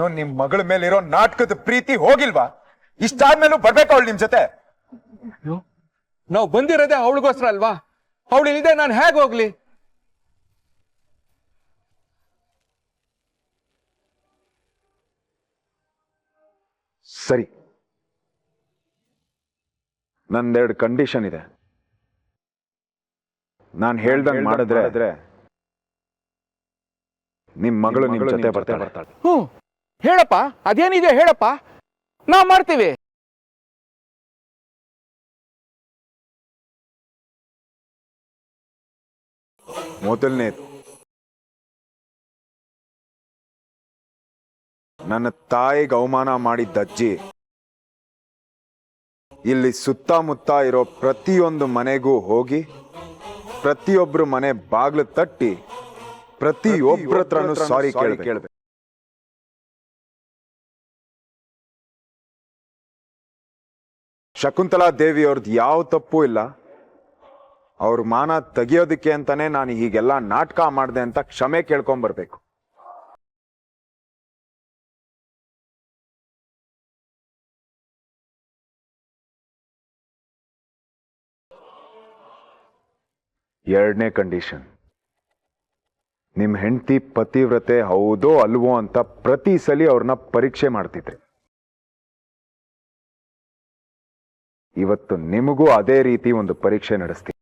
ಇನ್ನು ನಿಮ್ ಮಗಳ ಮೇಲಿರೋ ನಾಟಕದ ಪ್ರೀತಿ ಹೋಗಿಲ್ವಾ? ಇಷ್ಟಾದ್ಮೇಲೂ ಬರ್ಬೇಕು ಅವಳು ನಿಮ್ ಜೊತೆ? ನಾವು ಬಂದಿರೋದೇ ಅವಳಿಗೋಸ್ಕರ ಅಲ್ವಾ? ಅವಳು ಇಲ್ಲದೆ ನಾನು ಹೇಗೆ ಹೋಗ್ಲಿ? ಸರಿ, ನಂದೆರಡು ಕಂಡೀಷನ್ ಇದೆ. ನಾನು ಹೇಳ್ದಂಗೆ ಮಾಡಿದ್ರೆ ನಿಮ್ ಮಗಳು ನಿಮ್ ಜೊತೆ ಬರ್ತಾಳೆ. ಹೇಳಪ್ಪ, ಅದೇನಿದೆ ಹೇಳಪ್ಪ, ನಾವ್ ಮಾಡ್ತೀವಿ. ಮೊದಲನೇ, ನನ್ನ ತಾಯಿಗೆ ಅವಮಾನ ಮಾಡಿದ್ದ ಅಜ್ಜಿ ಇಲ್ಲಿ ಸುತ್ತಮುತ್ತ ಇರೋ ಪ್ರತಿಯೊಂದು ಮನೆಗೂ ಹೋಗಿ ಪ್ರತಿಯೊಬ್ರು ಮನೆ ಬಾಗ್ಲು ತಟ್ಟಿ ಪ್ರತಿಯೊಬ್ಬರ ಹತ್ರನೂ ಸಾರಿ ಕೇಳಬೇಕು. ಶಕುಂತಲಾ ದೇವಿ ಅವ್ರದ್ದು ಯಾವ ತಪ್ಪು ಇಲ್ಲ. ಅವ್ರ ಮಾನ ತೆಗಿಯೋದಕ್ಕೆ ಅಂತಾನೆ ನಾನು ಹೀಗೆಲ್ಲ ನಾಟಕ ಮಾಡಿದೆ ಅಂತ ಕ್ಷಮೆ ಕೇಳ್ಕೊಂಬರ್ಬೇಕು. ಎರಡನೇ ಕಂಡೀಷನ್, ನಿಮ್ ಹೆಂಡತಿ ಪತಿವ್ರತೆ ಹೌದೋ ಅಲ್ವೋ ಅಂತ ಪ್ರತಿ ಸಲ ಅವ್ರನ್ನ ಪರೀಕ್ಷೆ ಮಾಡ್ತಿದ್ರಿ. ಇವತ್ತು ನಿಮಗೂ ಅದೇ ರೀತಿ ಒಂದು ಪರೀಕ್ಷೆ ನಡೆಸ್ತೀನಿ.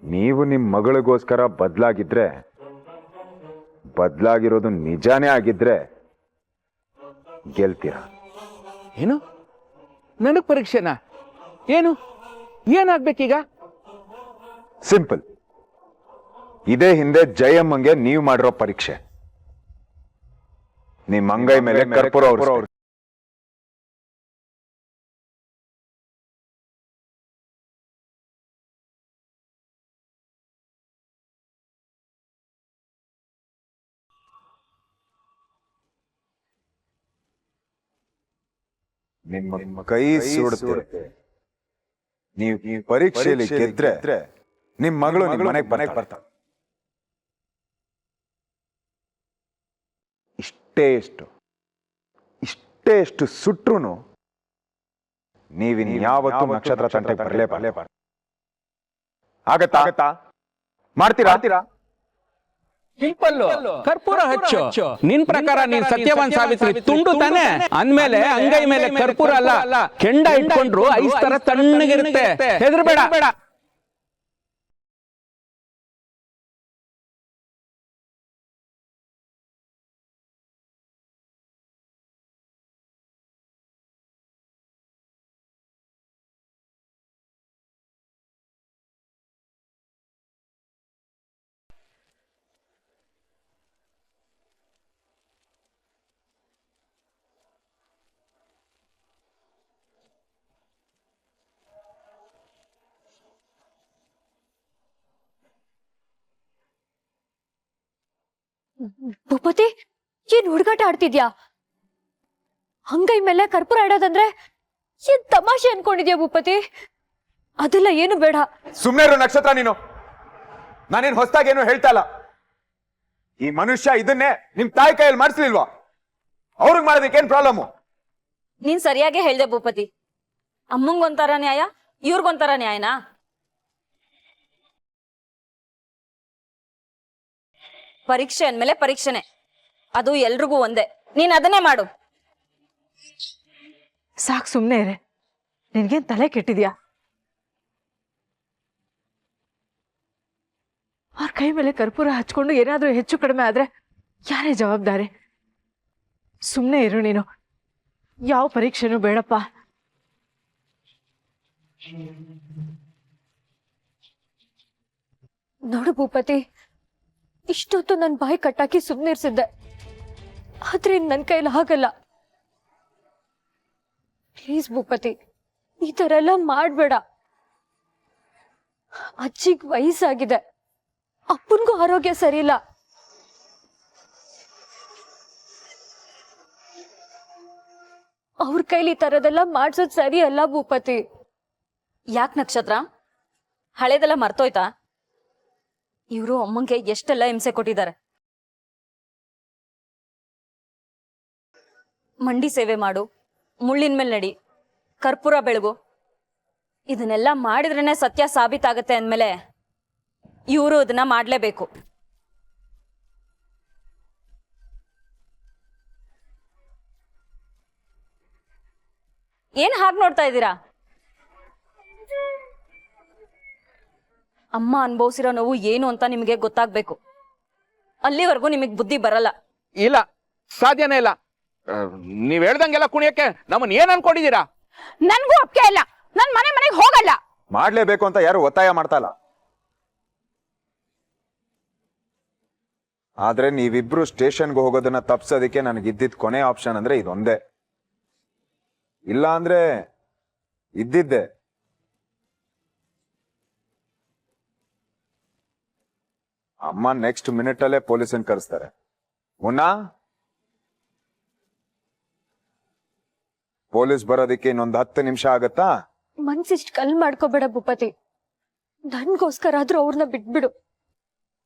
ನೀವು ನಿಮ್ ಮಗಳಿಗೋಸ್ಕರ ಬದಲಾಗಿರೋದು ನಿಜಾನೇ ಆಗಿದ್ರೆ ಗೆಲ್ತೀರ. ಏನು ನನಗ್ ಪರೀಕ್ಷೆನಾ? ಏನು ಏನಾಗ್ಬೇಕೀಗ? ಸಿಂಪಲ್. ಇದೇ ಹಿಂದೆ ಜಯಮ್ಮಂಗೆ ನೀವು ಮಾಡಿರೋ ಪರೀಕ್ಷೆ. ನಿಮ್ ಅಂಗೈ ಮೇಲೆ ಕರ್ಪೂರ ಅವ್ರು ನಿಮ್ಮ ಕೈ ಸುಡುತ್ತೆ. ನೀವು ಪರೀಕ್ಷೆಯಲ್ಲಿ ಗೆದ್ರೆ ನಿಮ್ ಮಗಳು ನಿಮ್ ಮನೆಗೆ ಬರ್ತಾಳೆ. ಇಷ್ಟೇ ಎಷ್ಟು ಸುಟ್ರು ನೀವಿನ್ಯಾವತ್ತೂ ನಕ್ಷತ್ರ ತಂಟೆಗೆ ಬರಲೇಬಾರ್ದು. ಆಗತ್ತಾ? ಮಾಡ್ತೀರಾ? ಸಿಂಪಲ್. ಕರ್ಪೂರ ಹಚ್ಚು. ನಿನ್ ಪ್ರಕಾರ ನೀನ್ ಸತ್ಯವಾನ್ ಸಾವಿತ್ರಿ ತುಂಡು ತಾನೆ? ಅಂದ್ಮೇಲೆ ಅಂಗೈ ಮೇಲೆ ಕರ್ಪೂರ ಅಲ್ಲ, ಕೆಂಡ ಇಟ್ಕೊಂಡ್ರು ಐಸ್ ತರ ತಣ್ಣಗಿರುತ್ತೆ. ಹೆದರ್ಬೇಡ. ಭೂಪತಿ, ಏನ್ ಹುಡುಗಾಟ ಆಡ್ತಿದ್ಯಾ? ಅಂಗೈ ಮೇಲೆ ಕರ್ಪೂರ ಇಡೋದಂದ್ರೆ ಏನ್ ತಮಾಷೆ ಅನ್ಕೊಂಡಿದ್ಯಾ ಭೂಪತಿ? ಅದೆಲ್ಲ ಏನು ಬೇಡ. ಸುಮ್ನೆ ಇರೋ ನಕ್ಷತ್ರ ನೀನು. ನಾನೇನು ಹೊಸದಾಗಿ ಏನು ಹೇಳ್ತಾ ಇಲ್ಲ. ಈ ಮನುಷ್ಯ ಇದನ್ನೇ ನಿಮ್ ತಾಯಿ ಕೈಯಲ್ಲಿ ಮಾಡಿಸ್ಲಿಲ್ವಾ? ಅವ್ರಿಗೆ ಮಾಡೋದಕ್ಕೇನ್ ಪ್ರಾಬ್ಲಮ್? ನೀನ್ ಸರಿಯಾಗಿ ಹೇಳ್ದೆ ಭೂಪತಿ. ಅಮ್ಮಂಗೊಂಥರ ನ್ಯಾಯ, ಇವ್ರಿಗೊಂಥರ ನ್ಯಾಯನಾ? ಪರೀಕ್ಷೆ ಅಂದ್ಮೇಲೆ ಪರೀಕ್ಷೆನೆ, ಅದು ಎಲ್ರಿಗೂ ಒಂದೇ. ನೀನ್ ಅದನ್ನೇ ಮಾಡು. ಸಾಕ್, ಸುಮ್ನೆ ಇರೆ. ನಿನ್ಗೇನ್ ತಲೆ ಕೆಟ್ಟಿದ್ಯಾ? ಅವ್ರ ಕೈ ಮೇಲೆ ಕರ್ಪೂರ ಹಚ್ಕೊಂಡು ಏನಾದ್ರೂ ಹೆಚ್ಚು ಕಡಿಮೆ ಆದ್ರೆ ಯಾರೇ ಜವಾಬ್ದಾರಿ? ಸುಮ್ನೆ ಇರು ನೀನು. ಯಾವ ಪರೀಕ್ಷೆನೂ ಬೇಡಪ್ಪ. ನೋಡು ಭೂಪತಿ, ಇಷ್ಟೊತ್ತು ನನ್ನ ಬಾಯಿ ಕಟ್ಟಾಕಿ ಸುಮ್ಮನಿರ್ಸಿದ್ದೆ. ಆದ್ರೆ ನನ್ನ ಕೈಲಿ ಆಗಲ್ಲ. ಪ್ಲೀಸ್ ಭೂಪತಿ, ಈ ತರ ಎಲ್ಲ ಮಾಡ್ಬೇಡ. ಅಜ್ಜಿಗ್ ವಯಸ್ಸಾಗಿದೆ, ಅಪ್ಪನ್ಗೂ ಆರೋಗ್ಯ ಸರಿ ಇಲ್ಲ. ಅವ್ರ ಕೈಲಿ ಈ ತರದೆಲ್ಲ ಮಾಡ್ಸೋದ್ ಸರಿ ಅಲ್ಲ ಭೂಪತಿ. ಯಾಕೆ ನಕ್ಷತ್ರ, ಹಳೇದೆಲ್ಲ ಮರ್ತೋಯ್ತಾ? ಇವರು ಅಮ್ಮಂಗೆ ಎಷ್ಟೆಲ್ಲ ಹಿಂಸೆ ಕೊಟ್ಟಿದ್ದಾರೆ. ಮಂಡಿ ಸೇವೆ ಮಾಡು, ಮುಳ್ಳಿನ ಮೇಲೆ ನಡಿ, ಕರ್ಪೂರ ಬೆಳಗು, ಇದನ್ನೆಲ್ಲ ಮಾಡಿದ್ರೇನೆ ಸತ್ಯ ಸಾಬೀತಾಗತ್ತೆ ಅಂದಮೇಲೆ ಇವರು ಅದನ್ನ ಮಾಡಲೇಬೇಕು. ಏನ್ ಹಾಗೆ ನೋಡ್ತಾ ಇದ್ದೀರಾ? ಅಮ್ಮ ಅನುಭವಿಸಿರೋ ನೋವು ಏನು ಅಂತ ನಿಮಗೆ ಗೊತ್ತಾಗ್ಬೇಕು. ಅಲ್ಲಿವರೆಗೂ ನಿಮಗೆ ಬುದ್ಧಿ ಬರಲ್ಲ. ಇಲ್ಲ, ಸಾಧ್ಯನೇ ಇಲ್ಲ. ನೀವ್ ಹೇಳ್ದಂಗೆಲ್ಲ ಕುಣಿಯಕ್ಕೆ ನಮ್ಮನ್ನ ಏನ್ ಅನ್ಕೊಂಡಿದೀರಾ? ನನ್ಗೂ ಒಪ್ಪಿಗೆ ಇಲ್ಲ. ನನ್ ಮನೆಗೆ ಹೋಗಲ್ಲ. ಮಾಡ್ಲೇಬೇಕು ಅಂತ ಯಾರು ಒತ್ತಾಯ ಮಾಡ್ತಾ ಇಲ್ಲ. ಆದ್ರೆ ನೀವಿಬ್ರು ಸ್ಟೇಷನ್ಗೆ ಹೋಗೋದನ್ನ ತಪ್ಸೋದಕ್ಕೆ ನನಗಿದ್ದಿದ್ ಕೊನೆ ಆಪ್ಷನ್ ಅಂದ್ರೆ ಇದೊಂದೇ. ಇಲ್ಲ ಅಂದ್ರೆ ಇದ್ದಿದ್ದೆ. ಅಮ್ಮ ನೆಕ್ಸ್ಟ್ ಮಿನಿಟ್ ಅಲ್ಲೇ ಪೊಲೀಸನ್ ಕರೆಸ್ತಾರೆ. ಮುನ್ನಾ, ಪೊಲೀಸ್ ಬರೋದಕ್ಕೆ ಇನ್ನೊಂದು 10 ನಿಮಿಷ ಆಗತ್ತಾ? ಮನ್ಸಿಷ್ಟು ಕಲ್ ಮಾಡ್ಕೋಬೇಡ ಭೂಪತಿ. ನನ್ಗೋಸ್ಕರ ಆದ್ರೂ ಅವ್ರನ್ನ ಬಿಟ್ಬಿಡು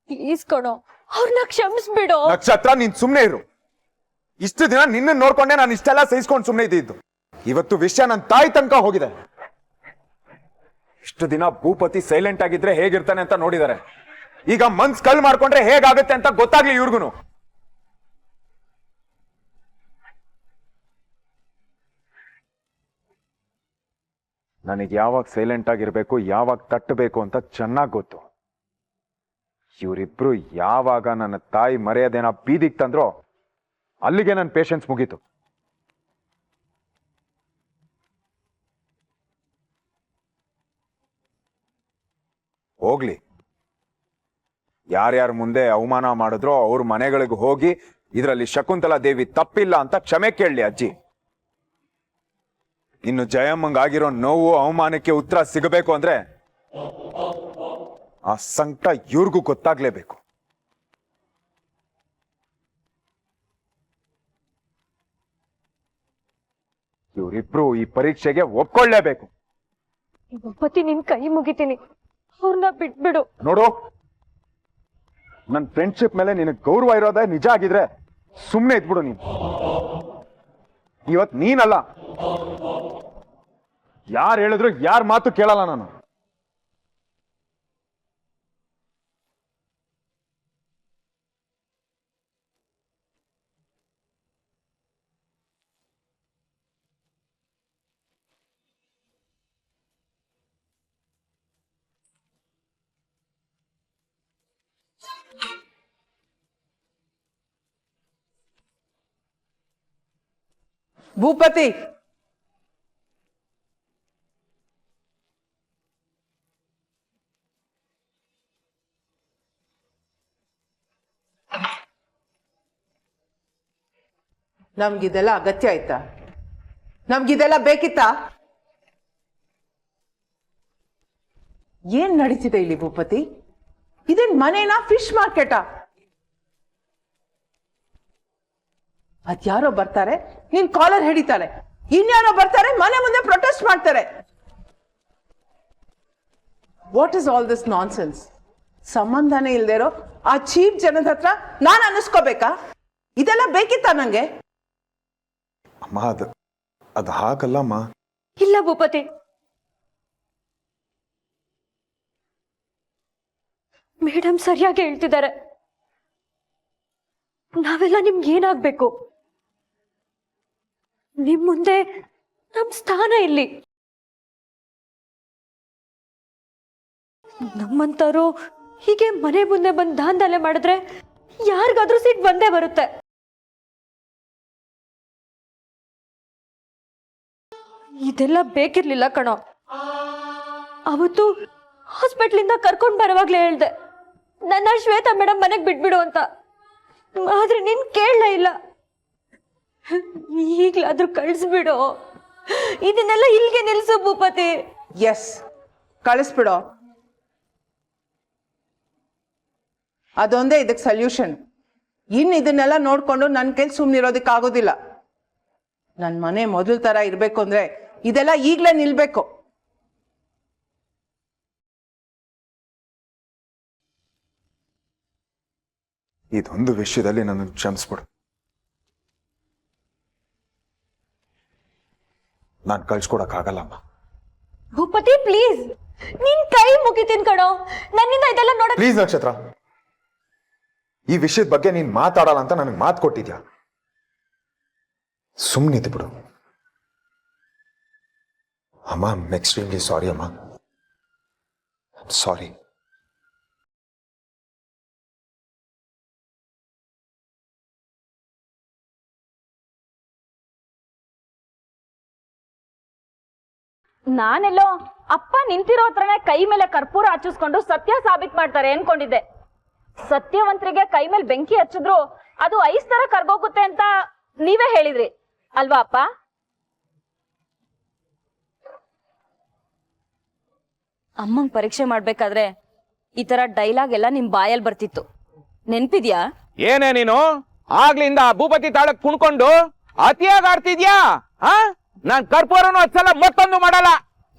ಪ್ಲೀಸ್ ಕಣೋ. ಅವ್ರನ್ನ ಕ್ಷಮಿಸ್ಬಿಡು. ನಕ್ಷತ್ರ, ನೀನ್ ಸುಮ್ನೆ ಇರು. ಇಷ್ಟು ದಿನ ನಿನ್ನ ನೋಡ್ಕೊಂಡೆ ನಾನು ಇಷ್ಟೆಲ್ಲ ಸಹಿಸ್ಕೊಂಡು ಸುಮ್ನೆ ಇದ್ದಿದ್ದು. ಇವತ್ತು ವಿಷಯ ನನ್ನ ತಾಯಿ ತನಕ ಹೋಗಿದೆ. ಇಷ್ಟು ದಿನ ಭೂಪತಿ ಸೈಲೆಂಟ್ ಆಗಿದ್ರೆ ಹೇಗಿರ್ತಾನೆ ಅಂತ ನೋಡಿದಾರೆ. ಈಗ ಮನ್ಸ್ ಕಲ್ ಮಾಡ್ಕೊಂಡ್ರೆ ಹೇಗಾಗುತ್ತೆ ಅಂತ ಗೊತ್ತಾಗ್ಲಿ ಇವ್ರಿಗೂ. ನನಗೆ ಯಾವಾಗ ಸೈಲೆಂಟ್ ಆಗಿರ್ಬೇಕು, ಯಾವಾಗ ತಟ್ಟಬೇಕು ಅಂತ ಚೆನ್ನಾಗಿ ಗೊತ್ತು. ಇವರಿಬ್ರು ಯಾವಾಗ ನನ್ನ ತಾಯಿ ಮರ್ಯಾದೆನ ಬೀದಿಗೆ ತಂದ್ರೋ ಅಲ್ಲಿಗೆ ನನ್ನ ಪೇಷನ್ಸ್ ಮುಗೀತು. ಹೋಗ್ಲಿ, ಯಾರ್ಯಾರ ಮುಂದೆ ಅವಮಾನ ಮಾಡಿದ್ರೋ ಅವ್ರ ಮನೆಗಳಿಗೆ ಹೋಗಿ ಇದರಲ್ಲಿ ಶಕುಂತಲಾ ದೇವಿ ತಪ್ಪಿಲ್ಲ ಅಂತ ಕ್ಷಮೆ ಕೇಳಲಿ ಅಜ್ಜಿ. ಇನ್ನು ಜಯಮ್ಮಂಗಾಗಿರೋ ನೋವು ಅವಮಾನಕ್ಕೆ ಉತ್ತರ ಸಿಗಬೇಕು ಅಂದ್ರೆ ಆ ಸಂಕಟ ಇವ್ರಿಗೂ ಗೊತ್ತಾಗ್ಲೇಬೇಕು. ಇವರಿಬ್ರು ಈ ಪರೀಕ್ಷೆಗೆ ಒಪ್ಕೊಳ್ಳೇಬೇಕು. ಭೂಪತಿ, ನಿನ್ ಕೈ ಮುಗಿತೀನಿ, ಅವ್ರನ್ನ ಬಿಟ್ಬಿಡು. ನೋಡು, ನನ್ನ ಫ್ರೆಂಡ್ಶಿಪ್ ಮೇಲೆ ನಿನಗೆ ಗೌರವ ಇರೋದೇ ನಿಜ ಆಗಿದ್ರೆ ಸುಮ್ಮನೆ ಇದ್ಬಿಡು. ನೀನು ಇವತ್ ನೀನಲ್ಲ, ಯಾರು ಹೇಳಿದ್ರು ಯಾರ ಮಾತು ಕೇಳಲ್ಲ ನಾನು. ಭೂಪತಿ, ನಮ್ಗಿದೆಲ್ಲ ಅಗತ್ಯ ಆಯ್ತಾ? ನಮ್ಗಿದೆಲ್ಲ ಬೇಕಿತ್ತಾ? ಏನ್ ನಡೀತಿದೆ ಇಲ್ಲಿ ಭೂಪತಿ? ಇದೇನ್ ಮನೇನಾ, ಫಿಶ್ ಮಾರ್ಕೆಟಾ? ಅದ್ಯಾರೋ ಬರ್ತಾರೆ, ನಿನ್ ಕಾಲರ್ ಹಿಡಿತಾರೆ, ಇನ್ಯಾರೋ ಬರ್ತಾರೆ, ಮನೆ ಮುಂದೆ ಪ್ರೊಟೆಸ್ಟ್ ಮಾಡ್ತಾರೆ. What is all this nonsense? ಸಂಬಂಧನೇ ಇಲ್ದೇ ಇರೋ ಆ ಚೀಪ್ ಜನದ ಹತ್ರ ನಾನು ಅನ್ನಿಸ್ಕೋಬೇಕಾ? ಇದೆಲ್ಲ ಬೇಕಿತ್ತಾ ನಂಗೆ? ಅಮ್ಮ, ಅದು ಹಾಗಲ್ಲಮ್ಮ. ಇಲ್ಲ ಭೂಪತಿ, ಮೇಡಮ್ ಸರಿಯಾಗಿ ಹೇಳ್ತಿದ್ದಾರೆ. ನಾವೆಲ್ಲ ನಿಮ್ಗೆ ಏನಾಗ್ಬೇಕು? ನಿಮ್ ಮುಂದೆ ನಮ್ ಸ್ಥಾನ ಇಲ್ಲಿ. ನಮ್ಮಂತವ್ರು ಹೀಗೆ ಮನೆ ಮುಂದೆ ಬಂದು ದಾಂಧಲೆ ಮಾಡಿದ್ರೆ ಯಾರಿಗಾದ್ರೂ ಸಿಟ್ಟು ಬಂದೇ ಬರುತ್ತೆ. ಇದೆಲ್ಲ ಬೇಕಿರ್ಲಿಲ್ಲ ಕಣೋ. ಅವತ್ತು ಹಾಸ್ಪಿಟ್ಲಿಂದ ಕರ್ಕೊಂಡ್ ಬರುವಾಗ್ಲೇ ಹೇಳ್ದೆ ನನ್ನ ಶ್ವೇತಾ ಮೇಡಮ್ ಮನೆಗ್ ಬಿಟ್ಬಿಡು ಅಂತ. ಆದ್ರೆ ನೀನ್ ಕೇಳಲೇ ಇಲ್ಲ. ಈಗ್ಲಾದ್ರೂ ಕಳಿಸ್ಬಿಡು. ಇದನ್ನೆಲ್ಲ ಇಲ್ಲಿಗೆ ನಿಲ್ಸು ಭೂಪತಿ. ಎಸ್, ಕಳಿಸ್ಬಿಡೋ. ಅದೊಂದೇ ಇದಕ್ಕೆ ಸೊಲ್ಯೂಷನ್. ಇನ್ನು ಇದನ್ನೆಲ್ಲ ನೋಡ್ಕೊಂಡು ನನ್ನ ಕೈಲಿ ಸುಮ್ಮನಿರೋದಕ್ಕಾಗೋದಿಲ್ಲ. ನನ್ನ ಮನೆ ಮೊದಲ ತರ ಇರಬೇಕು ಅಂದ್ರೆ ಇದೆಲ್ಲ ಈಗಲೇ ನಿಲ್ಬೇಕು. ಇದೊಂದು ವಿಷಯದಲ್ಲಿ ನನ್ನ ಕ್ಷಮಿಸ್ಬಿಡು. ನಾನು ಕಳ್ಸ್ಕೊಡಕ್ಕಾಗಲ್ಲಮ್ಮ. ಭೂಪತಿ ಪ್ಲೀಸ್, ನಿನ್ ಕೈ ಮುಗಿತೀನಿ ಕಣೋ, ನನ್ನಿಂದ ಇದೆಲ್ಲ ನೋಡಕ್. ಪ್ಲೀಸ್ ನಕ್ಷತ್ರ, ಈ ವಿಷಯದ ಬಗ್ಗೆ ನೀನ್ ಮಾತಾಡಲ್ಲ ಅಂತ ನನಗೆ ಮಾತು ಕೊಟ್ಟಿದ್ಯಾ. ಸುಮ್ಮನಿದ್ದು ಬಿಡು ಅಮ್ಮ. ಐ ಆಮ್ ಎಕ್ಸ್ಟ್ರೀಮ್ಲಿ ಸಾರಿ ಅಮ್ಮ, ಸಾರಿ. ನಾನೆಲ್ಲೋ ಅಪ್ಪ ನಿಂತಿರೋ ಹತ್ರನೇ ಕೈ ಮೇಲೆ ಕರ್ಪೂರ ಹಚ್ಚಿಸ್ಕೊಂಡು ಸತ್ಯ ಸಾಬೀತ್ ಮಾಡ್ತಾರೆ ಅನ್ಕೊಂಡಿದ್ದೆ. ಸತ್ಯವಂತರಿಗೆ ಕೈ ಮೇಲೆ ಬೆಂಕಿ ಹಚ್ಚಿದ್ರು ಅದು ಐಸ್ ತರ ಕರ್ಗೋಗುತ್ತೆ ಅಂತ ನೀವೇ ಹೇಳಿದ್ರಿ ಅಲ್ವಾ ಅಪ್ಪ? ಅಮ್ಮಂಗ್ ಪರೀಕ್ಷೆ ಮಾಡ್ಬೇಕಾದ್ರೆ ಈ ತರ ಡೈಲಾಗ್ ಎಲ್ಲ ನಿಮ್ ಬಾಯಲ್ಲಿ ಬರ್ತಿತ್ತು, ನೆನ್ಪಿದ್ಯಾ? ಏನೇ ನೀನು ಆಗ್ಲಿಂದ ಭೂಪತಿ ತಾಳಕ್ ಕುಣ್ಕೊಂಡು ಅತಿಯಾಗಿ ಆಡ್ತಿದ್ಯಾ? ನಾನ್ ಕರ್ಪೂರನು ಹಚ್ಚಲ್ಲ, ಮತ್ತೊಂದು ಮಾಡಲ್ಲ.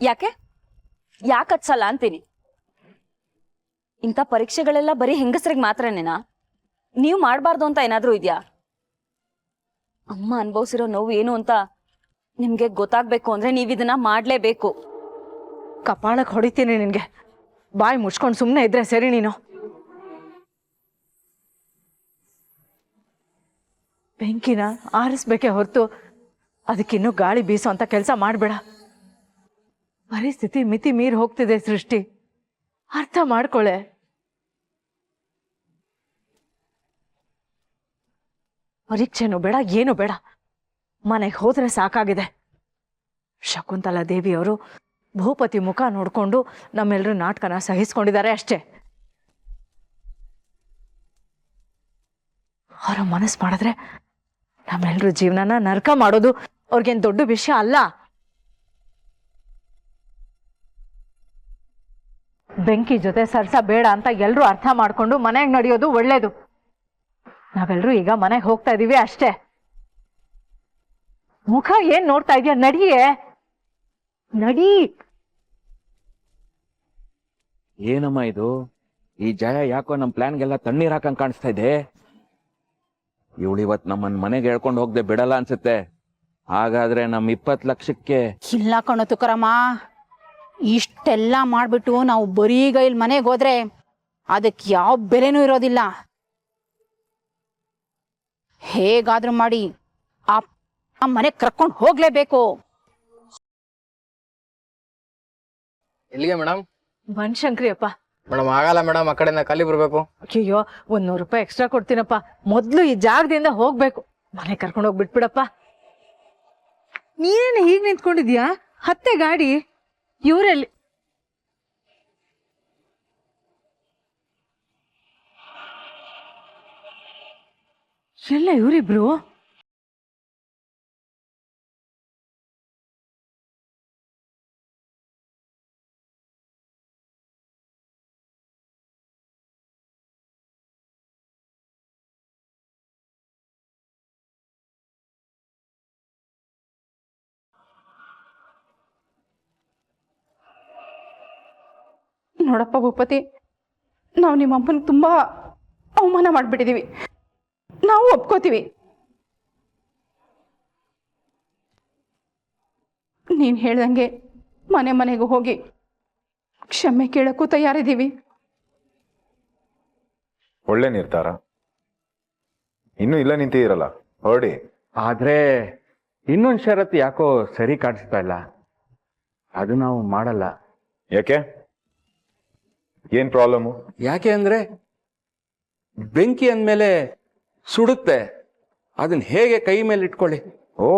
ಯಾಕೆ ಹಚ್ಚಲ್ಲ ಅಂತೀನಿ. ಇಂಥ ಪರೀಕ್ಷೆಗಳೆಲ್ಲ ಬರೀ ಹೆಂಗಸರಿಗೆ ಮಾತ್ರನೇನಾ? ನೀವು ಮಾಡಬಾರ್ದು ಅಂತ ಏನಾದ್ರೂ ಇದ್ಯಾ? ಅಮ್ಮ ಅನುಭವಿಸಿರೋ ನೋವು ಏನು ಅಂತ ನಿಮ್ಗೆ ಗೊತ್ತಾಗ್ಬೇಕು ಅಂದ್ರೆ ನೀವು ಇದನ್ನ ಮಾಡ್ಲೇಬೇಕು. ಕಪಾಳಕ್ಕೆ ಹೊಡಿತೀನಿ ನಿನ್ಗೆ. ಬಾಯಿ ಮುಚ್ಕೊಂಡು ಸುಮ್ಮನೆ ಇದ್ರೆ ಸರಿ. ನೀನು ಬೆಂಕಿನ ಆರಿಸ್ಬೇಕೆ ಹೊರತು ಅದಕ್ಕಿನ್ನೂ ಗಾಳಿ ಬೀಸೋ ಅಂತ ಕೆಲಸ ಮಾಡಬೇಡ. ಪರಿಸ್ಥಿತಿ ಮಿತಿ ಮೀರಿ ಹೋಗ್ತಿದೆ ಸೃಷ್ಟಿ, ಅರ್ಥ ಮಾಡ್ಕೊಳೆ. ಪರೀಕ್ಷೆನೂ ಬೇಡ, ಏನು ಬೇಡ, ಮನೆಗೆ ಹೋದ್ರೆ ಸಾಕಾಗಿದೆ. ಶಕುಂತಲಾ ದೇವಿಯವರು ಭೂಪತಿ ಮುಖ ನೋಡ್ಕೊಂಡು ನಮ್ಮೆಲ್ಲರೂ ನಾಟಕನ ಸಹಿಸ್ಕೊಂಡಿದ್ದಾರೆ ಅಷ್ಟೇ. ಅವರ ಮನಸ್ಸು ಮಾಡಿದ್ರೆ ನಮ್ಮೆಲ್ಲರೂ ಜೀವನನ ನರಕ ಮಾಡೋದು ಅವ್ರಿಗೇನು ದೊಡ್ಡ ವಿಷಯ ಅಲ್ಲ. ಬೆಂಕಿ ಜೊತೆ ಸರ್ಸ ಬೇಡ ಅಂತ ಎಲ್ಲರೂ ಅರ್ಥ ಮಾಡ್ಕೊಂಡು ಮನೆಗೆ ನಡೆಯೋದು ಒಳ್ಳೇದು. ನಾವೆಲ್ಲರೂ ಈಗ ಮನೆಗೆ ಹೋಗ್ತಾ ಇದೀವಿ ಅಷ್ಟೇ. ಮುಖ ಏನ್ ನೋಡ್ತಾ ಇದೀಯ? ನಡಿಯೇ, ನಡಿ. ಏನಮ್ಮ ಇದು? ಈ ಜಯ ಯಾಕೋ ನಮ್ ಪ್ಲಾನ್ಗೆಲ್ಲ ತಣ್ಣೀರ್ ಹಾಕಂಗ್ ಕಾಣಿಸ್ತಾ ಇದೆ. ಇವಳು ಇವತ್ ನಮ್ಮನ್ ಮನೆಗೆ ಹೇಳ್ಕೊಂಡು ಹೋಗದೆ ಬಿಡಲ್ಲ ಅನ್ಸುತ್ತೆ. ಹಾಗಾದ್ರೆ ನಮ್ 20 ಲಕ್ಷಕ್ಕೆ ಇಲ್ಲ ಕಣೋ ತುಕಾರಮ್ಮ, ಇಷ್ಟೆಲ್ಲ ಮಾಡ್ಬಿಟ್ಟು ನಾವು ಬರೀಗೈಲ್ ಮನೆಗೆ ಹೋದ್ರೆ ಅದಕ್ಕೆ ಯಾವ ಬೆಲೆನೂ ಇರೋದಿಲ್ಲ. ಹೇಗಾದ್ರೂ ಮಾಡಿ ಆ ಮನೆಗೆ ಕರ್ಕೊಂಡು ಹೋಗ್ಲೇಬೇಕು. ಎಲ್ಲಿಗೆ ಮೇಡಮ್? ಬನ್ಶಂಕ್ರಿ ಅಪ್ಪ. ಮೇಡಮ್ ಆಗಲ್ಲ ಮೇಡಮ್, ಆ ಕಡೆಯಿಂದ ಖಾಲಿ ಬರ್ಬೇಕು. ಅಯ್ಯೋ, 100 ರೂಪಾಯಿ ಎಕ್ಸ್ಟ್ರಾ ಕೊಡ್ತೀನಪ್ಪ. ಮೊದ್ಲು ಈ ಜಾಗದಿಂದ ಹೋಗ್ಬೇಕು. ಮನೆ ಕರ್ಕೊಂಡು ಹೋಗಿ ಬಿಟ್ಬಿಡಪ್ಪ. ನೀನೇನು ಹೀಗೆ ನಿಂತ್ಕೊಂಡಿದ್ಯಾ? ಹತ್ತೆ ಗಾಡಿ. ಇವರೆಲ್ಲಿ? ಎಲ್ಲ ಇವರಿಬ್ರು? ನೋಡಪ್ಪ ಭೂಪತಿ, ನಾವು ನಿಮ್ಮ ಅಮ್ಮನಿಗೆ ತುಂಬ ಅವಮಾನ ಮಾಡಿಬಿಟ್ಟಿದ್ದೀವಿ. ನಾವು ಒಪ್ಕೋತೀವಿ. ನೀನು ಹೇಳ್ದಂಗೆ ಮನೆಗೆ ಹೋಗಿ ಕ್ಷಮೆ ಕೇಳಕ್ಕೂ ತಯಾರಿದ್ದೀವಿ. ಒಳ್ಳೆ ನಿರ್ಧಾರ. ಇನ್ನೂ ಇಲ್ಲ ನಿಂತಿರಲ್ಲ, ಹೊರಡಿ. ಆದ್ರೆ ಇನ್ನೊಂದ್ ಷರತ್ತು ಯಾಕೋ ಸರಿ ಕಾಣಿಸ್ತಾ ಇಲ್ಲ. ಅದು ನಾವು ಮಾಡಲ್ಲ. ಯಾಕೆ? ಏನ್ ಪ್ರಾಬ್ಲಮ್ಮು? ಯಾಕೆ ಅಂದ್ರೆ ಬೆಂಕಿ ಅಂದ್ಮೇಲೆ ಸುಡುತ್ತೆ. ಅದನ್ನ ಹೇಗೆ ಕೈ ಮೇಲೆ ಇಟ್ಕೊಳ್ಳಿ? ಓ,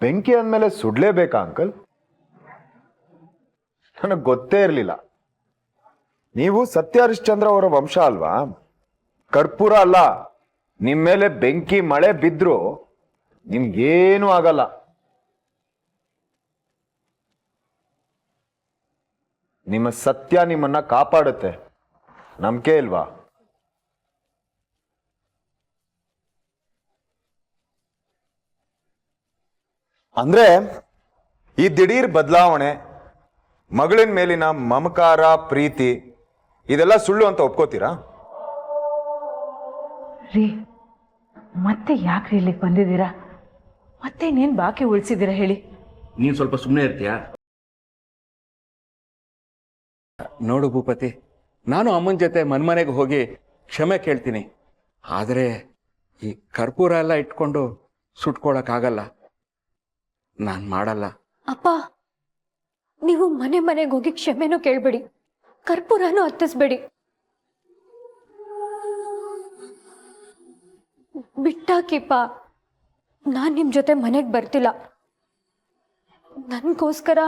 ಬೆಂಕಿ ಅಂದ್ಮೇಲೆ ಸುಡ್ಲೇಬೇಕಾ ಅಂಕಲ್? ನನಗೆ ಗೊತ್ತೇ ಇರಲಿಲ್ಲ. ನೀವು ಸತ್ಯ ಹರಿಶ್ಚಂದ್ರ ಅವರ ವಂಶ ಅಲ್ವಾ? ಕರ್ಪೂರ ಅಲ್ಲ. ನಿಮ್ಮ ಮೇಲೆ ಬೆಂಕಿ ಮಳೆ ಬಿದ್ರು ನಿಮ್ಗೇನು ಆಗಲ್ಲ. ನಿಮ್ಮ ಸತ್ಯ ನಿಮ್ಮನ್ನ ಕಾಪಾಡುತ್ತೆ. ನಂಬಿಕೆ ಇಲ್ವಾ? ಅಂದ್ರೆ ಈ ದಿಢೀರ್ ಬದಲಾವಣೆ, ಮಗಳಿನ ಮೇಲಿನ ಮಮಕಾರ, ಪ್ರೀತಿ, ಇದೆಲ್ಲ ಸುಳ್ಳು ಅಂತ ಒಪ್ಕೋತೀರಾ? ರೀ, ಮತ್ತೆ ಯಾಕ್ರಿ ಇಲ್ಲಿಗೆ ಬಂದಿದ್ದೀರಾ? ಮತ್ತೇನೇನು ಬಾಕಿ ಉಳಿಸಿದ್ದೀರಾ ಹೇಳಿ? ನೀನ್ ಸ್ವಲ್ಪ ಸುಮ್ಮನೆ ಇರ್ತೀಯಾ? ನೋಡು ಭೂಪತಿ, ನಾನು ಅಮ್ಮನ ಜೊತೆ ಮನ್ಮನೆಗೆ ಹೋಗಿ ಕ್ಷಮೆ ಕೇಳ್ತೀನಿ. ಆದರೆ ಈ ಕರ್ಪೂರ ಎಲ್ಲ ಇಟ್ಕೊಂಡು ಸುಟ್ಕೊಳಕ್ಕಾಗಲ್ಲ. ನಾನು ಮಾಡಲ್ಲ. ಅಪ್ಪ, ನೀವು ಮನೆಗೆ ಹೋಗಿ ಕ್ಷಮೆನೂ ಕೇಳಬೇಡಿ, ಕರ್ಪೂರನೂ ಹತ್ತಿಸ್ಬೇಡಿ. ಬಿಟ್ಟಾಕಿಪ್ಪ, ನಾನು ನಿಮ್ಮ ಜೊತೆ ಮನೆಗೆ ಬರ್ತಿಲ್ಲ. ನನಗೋಸ್ಕರ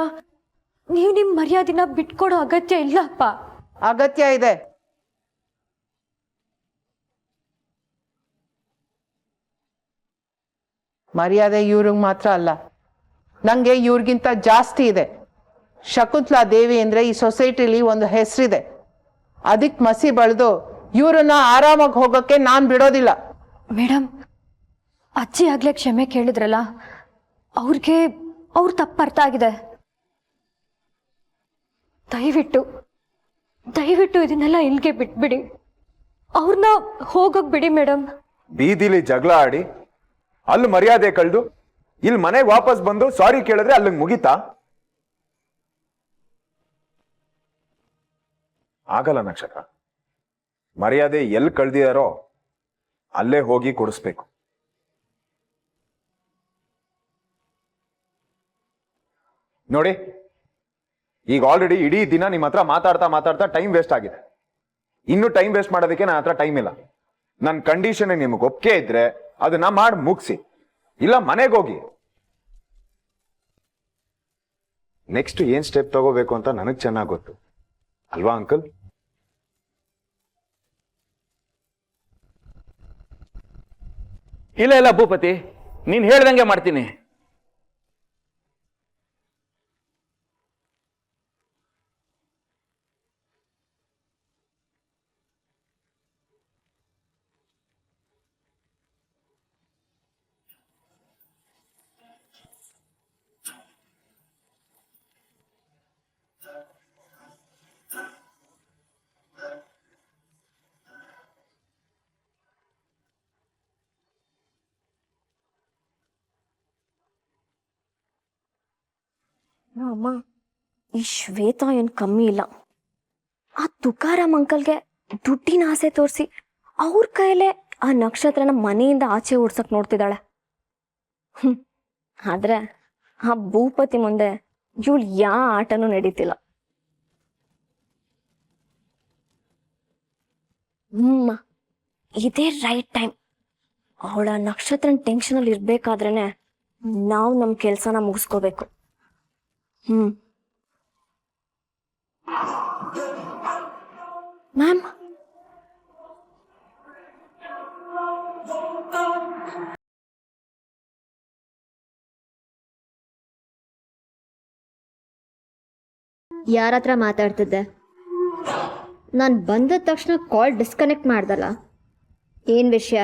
ನೀವು ನಿಮ್ಮ ಮರ್ಯಾದೆನ ಬಿಟ್ಕೊಡೋ ಅಗತ್ಯ ಇಲ್ಲ ಅಪ್ಪ. ಅಗತ್ಯ ಇದೆ. ಮರ್ಯಾದೆ ಇವ್ರಿಗೆ ಮಾತ್ರ ಅಲ್ಲ, ನಂಗೆ ಇವ್ರಿಗಿಂತ ಜಾಸ್ತಿ ಇದೆ. ಶಕುಂತಲಾ ದೇವಿ ಅಂದ್ರೆ ಈ ಸೊಸೈಟಿಲಿ ಒಂದು ಹೆಸರಿದೆ. ಅದಕ್ಕೆ ಮಸಿ ಬಳ್ದು ಇವ್ರನ್ನ ಆರಾಮಾಗಿ ಹೋಗೋಕ್ಕೆ ನಾನು ಬಿಡೋದಿಲ್ಲ. ಮೇಡಮ್, ಅಜ್ಜಿ ಆಗ್ಲೇ ಕ್ಷಮೆ ಕೇಳಿದ್ರಲ್ಲ, ಅವ್ರಿಗೆ ಅವ್ರ ತಪ್ಪು ಅರ್ಥ ಆಗಿದೆ. ದಯವಿಟ್ಟು ಇದನ್ನೆಲ್ಲ ಇಲ್ಲಿಗೆ ಬಿಟ್ಬಿಡಿ. ಅವ್ರನ್ನ ಹೋಗೋಕ್ ಬಿಡಿ ಮೇಡಮ್. ಬೀದಿಲಿ ಜಗಳ ಆಡಿ ಅಲ್ಲಿ ಮರ್ಯಾದೆ ಕಳೆದು ಇಲ್ಲಿ ಮನೆಗೆ ವಾಪಸ್ ಬಂದು ಸಾರಿ ಕೇಳಿದ್ರೆ ಅಲ್ಲಿಗೆ ಮುಗಿತಾ? ಆಗಲ್ಲ ನಕ್ಷತ್ರ. ಮರ್ಯಾದೆ ಎಲ್ಲಿ ಕಳ್ದಿದಾರೋ ಅಲ್ಲೇ ಹೋಗಿ ಕೊಡಿಸ್ಬೇಕು. ನೋಡಿ, ಈಗ ಆಲ್ರೆಡಿ ಇಡೀ ದಿನ ನಿಮ್ಮ ಹತ್ರ ಮಾತಾಡ್ತಾ ಟೈಮ್ ವೇಸ್ಟ್ ಆಗಿದೆ. ಇನ್ನು ಟೈಮ್ ವೇಸ್ಟ್ ಮಾಡೋದಕ್ಕೆ ನನ್ನ ಹತ್ರ ಟೈಮ್ ಇಲ್ಲ. ನನ್ನ ಕಂಡೀಷನ್ ನಿಮಗೆ ಒಪ್ಪಿಗೆ ಇದ್ರೆ ಅದನ್ನ ಮಾಡಿ ಮುಗಿಸಿ, ಇಲ್ಲ ಮನೆಗೆ ಹೋಗಿ. ನೆಕ್ಸ್ಟ್ ಏನ್ ಸ್ಟೆಪ್ ತಗೋಬೇಕು ಅಂತ ನನಗೆ ಚೆನ್ನಾಗಿ ಗೊತ್ತು ಅಲ್ವಾ ಅಂಕಲ್? ಇಲ್ಲ ಭೂಪತಿ, ನೀನ್ ಹೇಳ್ದಂಗೆ ಮಾಡ್ತೀನಿ. ಅಮ್ಮ, ಈ ಶ್ವೇತಾ ಏನ್ ಕಮ್ಮಿ ಇಲ್ಲ. ಆ ತುಕಾರಾಮ್ ಅಂಕಲ್ಗೆ ದುಡ್ಡಿನ ಆಸೆ ತೋರಿಸಿ ಅವ್ರ ಕೈಯಲ್ಲೇ ಆ ನಕ್ಷತ್ರನ ಮನೆಯಿಂದ ಆಚೆ ಓಡ್ಸಕ್ ನೋಡ್ತಿದ್ದಾಳೆ. ಆದ್ರೆ ಆ ಭೂಪತಿ ಮುಂದೆ ಇವಳು ಯಾ ಆಟನೂ ನಡೀತಿಲ್ಲ. ಇದೇ ರೈಟ್ ಟೈಮ್. ಅವಳ ನಕ್ಷತ್ರನ ಟೆನ್ಷನ್ ಅಲ್ಲಿ ಇರ್ಬೇಕಾದ್ರೇನೆ ನಾವು ನಮ್ ಕೆಲ್ಸನ ಮುಗಿಸ್ಕೋಬೇಕು. ಮ್ಯಾಮ್, ಯಾರ ಹತ್ರ ಮಾತಾಡ್ತಿದ್ದೆ? ನಾನು ಬಂದ ತಕ್ಷಣ ಕಾಲ್ ಡಿಸ್ಕನೆಕ್ಟ್ ಮಾಡ್ದಲ್ಲ, ಏನು ವಿಷಯ?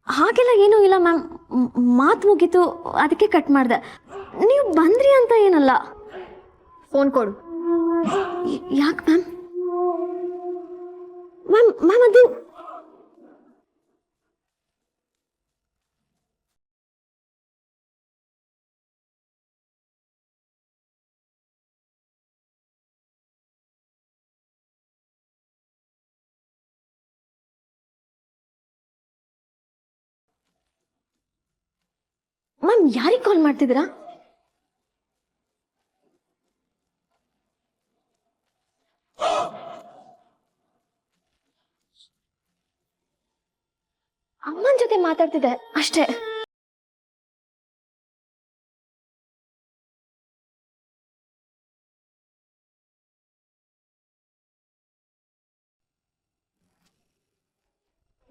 ಹಾಗೆಲ್ಲ ಏನೂ ಇಲ್ಲ ಮ್ಯಾಮ್, ಮಾತು ಮುಗೀತು, ಅದಕ್ಕೆ ಕಟ್ ಮಾಡಿದೆ. ನೀವು ಬಂದ್ರಿ ಅಂತ ಏನಲ್ಲ. ಫೋನ್ ಕೊಡು. ಯಾಕೆ ಮ್ಯಾಮ್? ಮ್ಯಾಮ್ ಅದು ಮ್ಯಾಮ್, ಯಾರಿಗೆ ಕಾಲ್ ಮಾಡ್ತಿದ್ದೀರಾ? ಅಮ್ಮನ ಜೊತೆ ಮಾತಾಡ್ತಿದ್ದೆ ಅಷ್ಟೇ.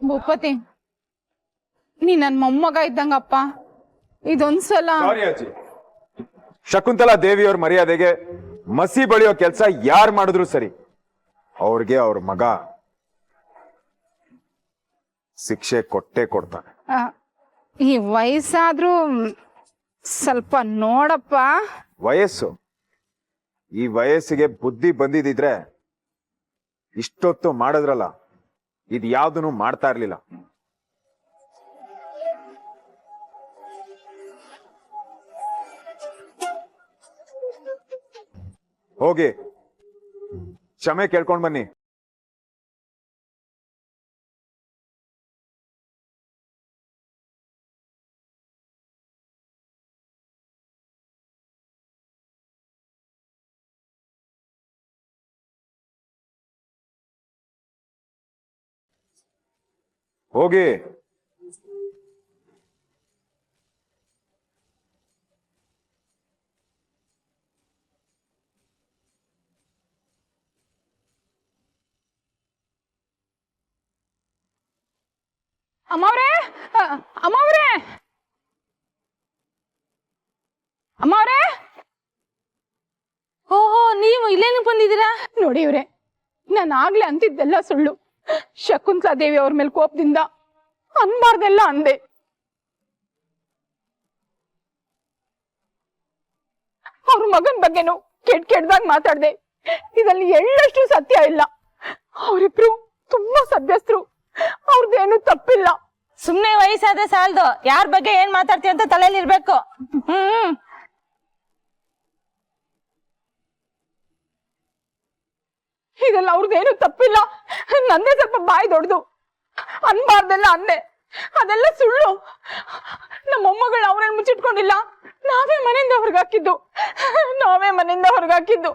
ಭೂಪತಿ, ನೀ ನನ್ನ ಮೊಮ್ಮಗ ಇದ್ದಂಗಪ್ಪ. ಇದೊಂದ್ಸಲ ಸಾರಿ ಅಜ್ಜಿ. ಶಕುಂತಲಾ ದೇವಿಯವ್ರ ಮರ್ಯಾದೆಗೆ ಮಸಿ ಬಳಿಯೋ ಕೆಲಸ ಯಾರು ಮಾಡಿದ್ರು ಸರಿ, ಅವ್ರಿಗೆ ಅವ್ರ ಮಗ ಶಿಕ್ಷೆ ಕೊಟ್ಟೆ ಕೊಡ್ತಾನೆ. ಈ ವಯಸ್ಸಾದ್ರೂ ಸ್ವಲ್ಪ ನೋಡಪ್ಪ. ವಯಸ್ಸು, ಈ ವಯಸ್ಸಿಗೆ ಬುದ್ಧಿ ಬಂದಿದ್ರೆ ಇಷ್ಟೊತ್ತು ಮಾಡಿದ್ರಲ್ಲ, ಇದು ಯಾವ್ದನ್ನು ಮಾಡ್ತಾ ಇರ್ಲಿಲ್ಲ. ಹೋಗಿ ಕ್ಷಮೆ ಕೇಳ್ಕೊಂಡ್ ಬನ್ನಿ. ಹೋಗಿ. ಅಮ್ಮವ್ರೆ ಅಮ್ಮವ್ರೆ ಅಮ್ಮವ್ರೆ ಓಹೋ ನೀವು ಇಲ್ಲೇನು ಬಂದಿದ್ದೀರಾ? ನೋಡಿ ಇವ್ರೆ, ನಾನು ಆಗ್ಲೇ ಅಂತಿದ್ದೆಲ್ಲ ಸುಳ್ಳು. ಶಕುಂತಲಾ ದೇವಿ ಅವ್ರ ಮೇಲೆ ಕೋಪದಿಂದ ಅನ್ಬಾರ್ದೆಲ್ಲ ಅಂದೆ. ಅವ್ರ ಮಗನ್ ಬಗ್ಗೆನು ಕೆಟ್ಟದಾಗ ಮಾತಾಡ್ದೆ. ಇದರಲ್ಲಿ ಎಳ್ಳಷ್ಟು ಸತ್ಯ ಇಲ್ಲ. ಅವರಿಬ್ರು ತುಂಬಾ ಸದ್ಯಸ್ಥರು, ಅವ್ರದ್ದೇನು ತಪ್ಪಿಲ್ಲ. ಸುಮ್ನೆ ವಯಸ್ಸಾದ್ರೆ ಸಾಲದು, ಯಾರ ಬಗ್ಗೆ ಏನ್ ಮಾತಾಡ್ತೀವಿ ಅಂತ ತಲೆಯಲ್ಲಿ ಇರ್ಬೇಕು. ಇದೆಲ್ಲ ಅವ್ರದ್ದೇನು ತಪ್ಪಿಲ್ಲ. ನಂದೇ ಸ್ವಲ್ಪ ಬಾಯಿ ದೊಡ್ಡದು, ಅನ್ಬಾರ್ದೆಲ್ಲ ಅಂದೆ. ಅದೆಲ್ಲ ಸುಳ್ಳು. ನಮ್ಮ ಮೊಮ್ಮಗಳು ಅವ್ರನ್ನ ಮುಚ್ಚಿಟ್ಕೊಂಡಿಲ್ಲ. ನಾವೇ ಮನೆಯಿಂದ ಹೊರಗಾಕಿದ್ದು.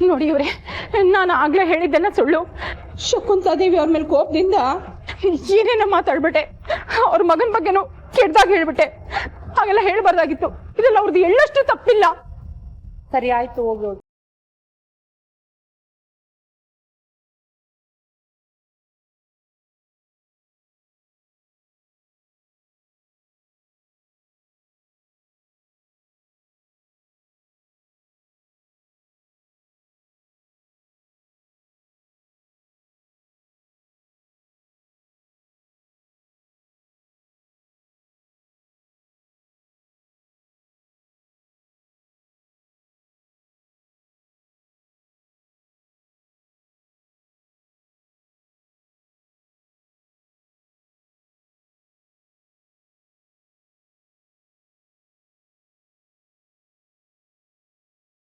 ನೋಡಿ ಇವ್ರೆ, ನಾನು ಆಗ್ಲೇ ಹೇಳಿದ್ದೆಲ್ಲ ಸುಳ್ಳು. ಶಕುಂತಲಾ ದೇವಿ ಅವ್ರ ಮೇಲೆ ಕೋಪದಿಂದ ಏನೇನೋ ಮಾತಾಡ್ಬಿಟ್ಟೆ. ಅವ್ರ ಮಗನ ಬಗ್ಗೆನು ಕೆಟ್ಟದಾಗ ಹೇಳ್ಬಿಟ್ಟೆ. ಹಾಗೆಲ್ಲ ಹೇಳ್ಬಾರ್ದಾಗಿತ್ತು. ಇದೆಲ್ಲ ಅವ್ರದ್ದು ಎಳ್ಳಷ್ಟು ತಪ್ಪಿಲ್ಲ. ಸರಿ ಆಯ್ತು, ಹೋಗೋದು.